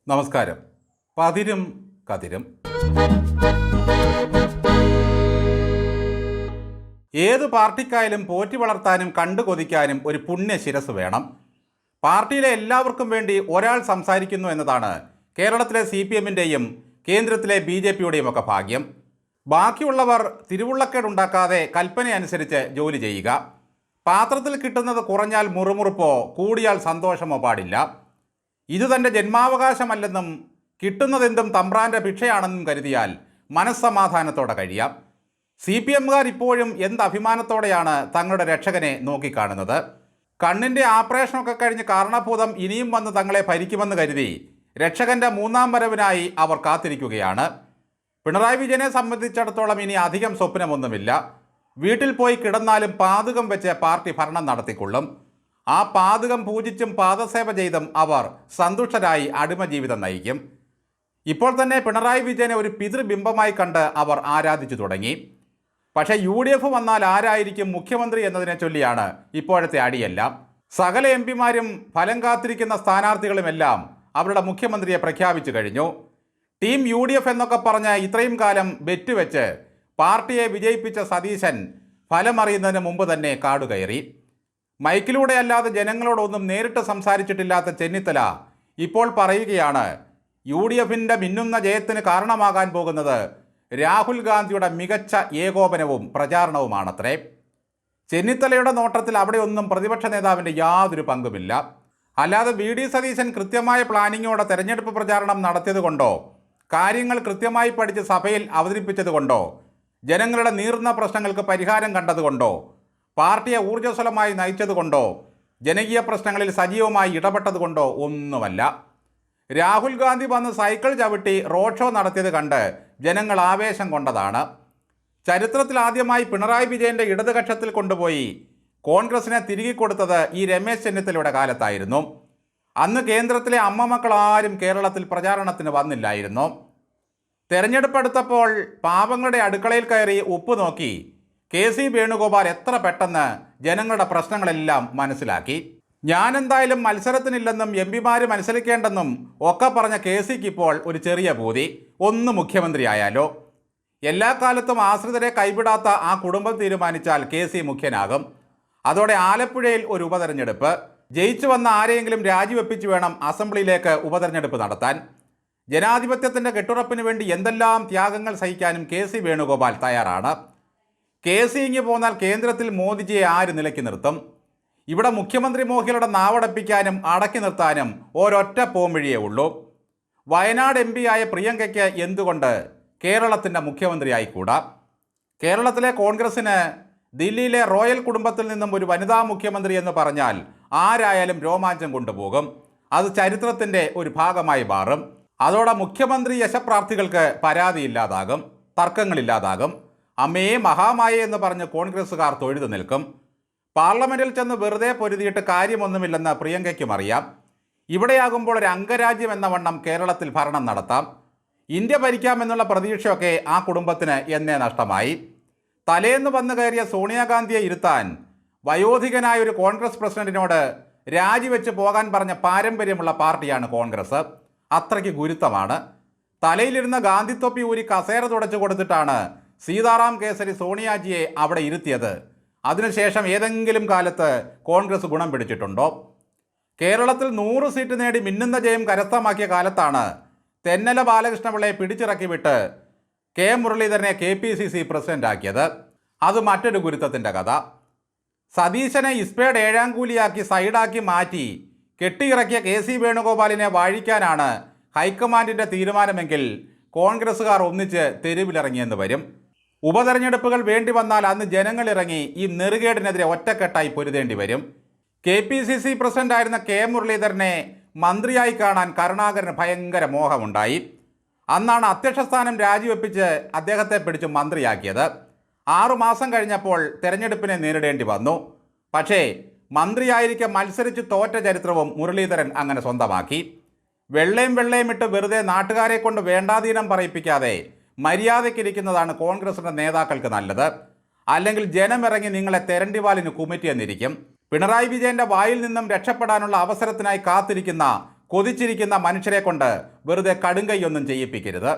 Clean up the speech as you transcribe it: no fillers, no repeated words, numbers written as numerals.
നമസ്കാരം. പതിരും കതിരും. ഏത് പാർട്ടിക്കായാലും പോറ്റി വളർത്താനും കണ്ടു കൊതിക്കാനും ഒരു പുണ്യശിരസ് വേണം. പാർട്ടിയിലെ എല്ലാവർക്കും വേണ്ടി ഒരാൾ സംസാരിക്കുന്നു എന്നതാണ് കേരളത്തിലെ CPM-ൻ്റെയും കേന്ദ്രത്തിലെ BJP-യുടെയും ഒക്കെ ഭാഗ്യം. ബാക്കിയുള്ളവർ തിരുവുള്ളക്കേടുണ്ടാക്കാതെ കൽപ്പനയനുസരിച്ച് ജോലി ചെയ്യുക. പാത്രത്തിൽ കിട്ടുന്നത് കുറഞ്ഞാൽ മുറുമുറുപ്പോ കൂടിയാൽ സന്തോഷമോ പാടില്ല. ഇത് തൻ്റെ ജന്മാവകാശമല്ലെന്നും കിട്ടുന്നതെന്തും തമ്പ്രാൻ്റെ ഭിക്ഷയാണെന്നും കരുതിയാൽ മനസ്സമാധാനത്തോടെ കഴിയാം. CPM-കാർ ഇപ്പോഴും എന്ത് അഭിമാനത്തോടെയാണ് തങ്ങളുടെ രക്ഷകനെ നോക്കിക്കാണുന്നത്. കണ്ണിൻ്റെ ആപ്പറേഷനൊക്കെ കഴിഞ്ഞ് കാരണഭൂതം ഇനിയും വന്ന് തങ്ങളെ ഭരിക്കുമെന്ന് കരുതി രക്ഷകൻ്റെ മൂന്നാം വരവിനായി അവർ കാത്തിരിക്കുകയാണ്. പിണറായി വിജയനെ സംബന്ധിച്ചിടത്തോളം ഇനി അധികം സ്വപ്നമൊന്നുമില്ല. വീട്ടിൽ പോയി കിടന്നാലും പാതുകം വെച്ച് പാർട്ടി ഭരണം നടത്തിക്കൊള്ളും. ആ പാതുകം പൂജിച്ചും പാദസേവ ചെയ്തും അവർ സന്തുഷ്ടരായി അടിമജീവിതം നയിക്കും. ഇപ്പോൾ തന്നെ പിണറായി വിജയനെ ഒരു പിതൃബിംബമായി കണ്ട് അവർ ആരാധിച്ചു തുടങ്ങി. പക്ഷേ UDF വന്നാൽ ആരായിരിക്കും മുഖ്യമന്ത്രി എന്നതിനെ ചൊല്ലിയാണ് ഇപ്പോഴത്തെ അടിയെല്ലാം. സകല MP-മാരും ഫലം കാത്തിരിക്കുന്ന സ്ഥാനാർത്ഥികളുമെല്ലാം അവരുടെ മുഖ്യമന്ത്രിയെ പ്രഖ്യാപിച്ചു കഴിഞ്ഞു. ടീം UDF എന്നൊക്കെ പറഞ്ഞ് ഇത്രയും കാലം ബെറ്റുവെച്ച് പാർട്ടിയെ വിജയിപ്പിച്ച സതീശൻ ഫലമറിയുന്നതിന് മുമ്പ് തന്നെ കാടുകയറി. മൈക്കിലൂടെ അല്ലാതെ ജനങ്ങളോടൊന്നും നേരിട്ട് സംസാരിച്ചിട്ടില്ലാത്ത ചെന്നിത്തല ഇപ്പോൾ പറയുകയാണ് UDF-ൻ്റെ മിന്നുന്ന ജയത്തിന് കാരണമാകാൻ പോകുന്നത് രാഹുൽ ഗാന്ധിയുടെ മികച്ച ഏകോപനവും പ്രചാരണവുമാണത്രേ. ചെന്നിത്തലയുടെ നോട്ടത്തിൽ അവിടെയൊന്നും പ്രതിപക്ഷ നേതാവിൻ്റെ യാതൊരു പങ്കുമില്ല. അല്ലാതെ VD സതീശൻ കൃത്യമായ പ്ലാനിങ്ങോടെ തെരഞ്ഞെടുപ്പ് പ്രചാരണം നടത്തിയതുകൊണ്ടോ കാര്യങ്ങൾ കൃത്യമായി പഠിച്ച് സഭയിൽ അവതരിപ്പിച്ചതുകൊണ്ടോ ജനങ്ങളുടെ നീറുന്ന പ്രശ്നങ്ങൾക്ക് പരിഹാരം കണ്ടതുകൊണ്ടോ പാർട്ടിയെ ഊർജ്ജസ്വലമായി നയിച്ചതുകൊണ്ടോ ജനകീയ പ്രശ്നങ്ങളിൽ സജീവമായി ഇടപെട്ടതുകൊണ്ടോ ഒന്നുമല്ല. രാഹുൽ ഗാന്ധി വന്ന് സൈക്കിൾ ചവിട്ടി റോഡ് ഷോ നടത്തിയത് കണ്ട് ജനങ്ങൾ ആവേശം കൊണ്ടതാണ്. ചരിത്രത്തിൽ ആദ്യമായി പിണറായി വിജയൻ്റെ ഇടതുകക്ഷത്തിൽ കൊണ്ടുപോയി കോൺഗ്രസിനെ തിരികെ കൊടുത്തത് ഈ രമേശ് ചെന്നിത്തലയുടെ കാലത്തായിരുന്നു. അന്ന് കേന്ദ്രത്തിലെ അമ്മമക്കൾ ആരും കേരളത്തിൽ പ്രചാരണത്തിന് വന്നില്ലായിരുന്നു. തെരഞ്ഞെടുപ്പ് എടുത്തപ്പോൾ പാവങ്ങളുടെ അടുക്കളയിൽ കയറി ഉപ്പ് നോക്കി KC വേണുഗോപാൽ എത്ര പെട്ടെന്ന് ജനങ്ങളുടെ പ്രശ്നങ്ങളെല്ലാം മനസ്സിലാക്കി. ഞാനെന്തായാലും മത്സരത്തിനില്ലെന്നും MP-മാർ മത്സരിക്കേണ്ടെന്നും ഒക്കെ പറഞ്ഞ KCക്ക് ഇപ്പോൾ ഒരു ചെറിയ പൂതി, ഒന്ന് മുഖ്യമന്ത്രിയായാലോ. എല്ലാ കാലത്തും ആശ്രിതരെ കൈവിടാത്ത ആ കുടുംബം തീരുമാനിച്ചാൽ KC മുഖ്യനാകും. അതോടെ ആലപ്പുഴയിൽ ഒരു ഉപതെരഞ്ഞെടുപ്പ്, ജയിച്ചു വന്ന ആരെയെങ്കിലും രാജിവെപ്പിച്ച് വേണം അസംബ്ലിയിലേക്ക് ഉപതെരഞ്ഞെടുപ്പ് നടത്താൻ. ജനാധിപത്യത്തിൻ്റെ കെട്ടുറപ്പിന് വേണ്ടി എന്തെല്ലാം ത്യാഗങ്ങൾ സഹിക്കാനും KC വേണുഗോപാൽ തയ്യാറാണ്. KC ഇങ്ങ് പോന്നാൽ കേന്ദ്രത്തിൽ മോദിജിയെ ആര് നിലയ്ക്ക് നിർത്തും? ഇവിടെ മുഖ്യമന്ത്രി മോഹികളുടെ നാവടപ്പിക്കാനും അടക്കി നിർത്താനും ഒരൊറ്റ പോംവഴിയേ ഉള്ളൂ. വയനാട് MP ആയ പ്രിയങ്കയ്ക്ക് എന്തുകൊണ്ട് കേരളത്തിൻ്റെ മുഖ്യമന്ത്രിയായിക്കൂടാ? കേരളത്തിലെ കോൺഗ്രസ്സിന് ദില്ലിയിലെ റോയൽ കുടുംബത്തിൽ നിന്നും ഒരു വനിതാ മുഖ്യമന്ത്രി എന്ന് പറഞ്ഞാൽ ആരായാലും രോമാഞ്ചം കൊണ്ടുപോകും. അത് ചരിത്രത്തിൻ്റെ ഒരു ഭാഗമായി മാറും. അതോടെ മുഖ്യമന്ത്രി യശപ്രാർത്ഥികൾക്ക് പരാതിയില്ലാതാകും, തർക്കങ്ങളില്ലാതാകും. അമ്മയെ മഹാമായേ എന്ന് പറഞ്ഞ് കോൺഗ്രസ്സുകാർ തൊഴുതു നിൽക്കും. പാർലമെൻറ്റിൽ ചെന്ന് വെറുതെ പൊരുതിയിട്ട് കാര്യമൊന്നുമില്ലെന്ന് പ്രിയങ്കയ്ക്കും അറിയാം. ഇവിടെയാകുമ്പോൾ ഒരു അംഗരാജ്യം എന്ന വണ്ണം കേരളത്തിൽ ഭരണം നടത്താം. ഇന്ത്യ ഭരിക്കാമെന്നുള്ള പ്രതീക്ഷയൊക്കെ ആ കുടുംബത്തിന് എന്നേ നഷ്ടമായി. തലേന്ന് വന്നു കയറിയ സോണിയാഗാന്ധിയെ ഇരുത്താൻ വയോധികനായ ഒരു കോൺഗ്രസ് പ്രസിഡന്റിനോട് രാജിവെച്ച് പോകാൻ പറഞ്ഞ പാരമ്പര്യമുള്ള പാർട്ടിയാണ് കോൺഗ്രസ്. അത്രയ്ക്ക് ഗുരുത്തമാണ്. തലയിലിരുന്ന ഗാന്ധിത്തൊപ്പി ഊരി കസേര തുടച്ചു കൊടുത്തിട്ടാണ് സീതാറാം കേസരി സോണിയാജിയെ അവിടെ ഇരുത്തിയത്. അതിനുശേഷം ഏതെങ്കിലും കാലത്ത് കോൺഗ്രസ് ഗുണം പിടിച്ചിട്ടുണ്ടോ? കേരളത്തിൽ 100 സീറ്റ് നേടി മിന്നുന്ന ജയം കരസ്ഥമാക്കിയ കാലത്താണ് തെന്നല ബാലകൃഷ്ണപിള്ളയെ പിടിച്ചിറക്കി വിട്ട് മുരളീധരനെ KPCC പ്രസിഡന്റാക്കിയത്. അത് മറ്റൊരു ഗുരുത്തത്തിൻ്റെ കഥ. സതീശനെ ഇസ്പേഡ് ഏഴാം കൂലിയാക്കി സൈഡാക്കി മാറ്റി കെട്ടിയിറക്കിയ KC വേണുഗോപാലിനെ വാഴിക്കാനാണ് ഹൈക്കമാൻഡിൻ്റെ തീരുമാനമെങ്കിൽ കോൺഗ്രസ്സുകാർ ഒന്നിച്ച് തെരുവിലിറങ്ങിയെന്ന് വരും. ഉപതെരഞ്ഞെടുപ്പുകൾ വേണ്ടി വന്നാൽ അന്ന് ജനങ്ങളിറങ്ങി ഈ നെറുകേടിനെതിരെ ഒറ്റക്കെട്ടായി പൊരുതേണ്ടി വരും. KPCC പ്രസിഡന്റായിരുന്ന മുരളീധരനെ മന്ത്രിയായി കാണാൻ കരുണാകരന് ഭയങ്കര മോഹമുണ്ടായി. അന്നാണ് അധ്യക്ഷ സ്ഥാനം രാജിവെപ്പിച്ച് അദ്ദേഹത്തെ പിടിച്ച് മന്ത്രിയാക്കിയത്. 6 മാസം കഴിഞ്ഞപ്പോൾ തെരഞ്ഞെടുപ്പിനെ നേരിടേണ്ടി വന്നു. പക്ഷേ മന്ത്രിയായിരിക്കെ മത്സരിച്ച് തോറ്റ ചരിത്രവും മുരളീധരൻ അങ്ങനെ സ്വന്തമാക്കി. വെള്ളയും ഇട്ട് വെറുതെ നാട്ടുകാരെ കൊണ്ട് വേണ്ടാധീനം പറയിപ്പിക്കാതെ മര്യാദയ്ക്കിരിക്കുന്നതാണ് കോൺഗ്രസിൻ്റെ നേതാക്കൾക്ക് നല്ലത്. അല്ലെങ്കിൽ ജനമിറങ്ങി നിങ്ങളെ തെരണ്ടിവാലിന് കുമിറ്റിയെന്നിരിക്കും. പിണറായി വിജയൻ്റെ വായിൽ നിന്നും രക്ഷപ്പെടാനുള്ള അവസരത്തിനായി കാത്തിരിക്കുന്ന കൊതിച്ചിരിക്കുന്ന മനുഷ്യരെ കൊണ്ട് വെറുതെ കടുങ്കൈയൊന്നും ചെയ്യിപ്പിക്കരുത്.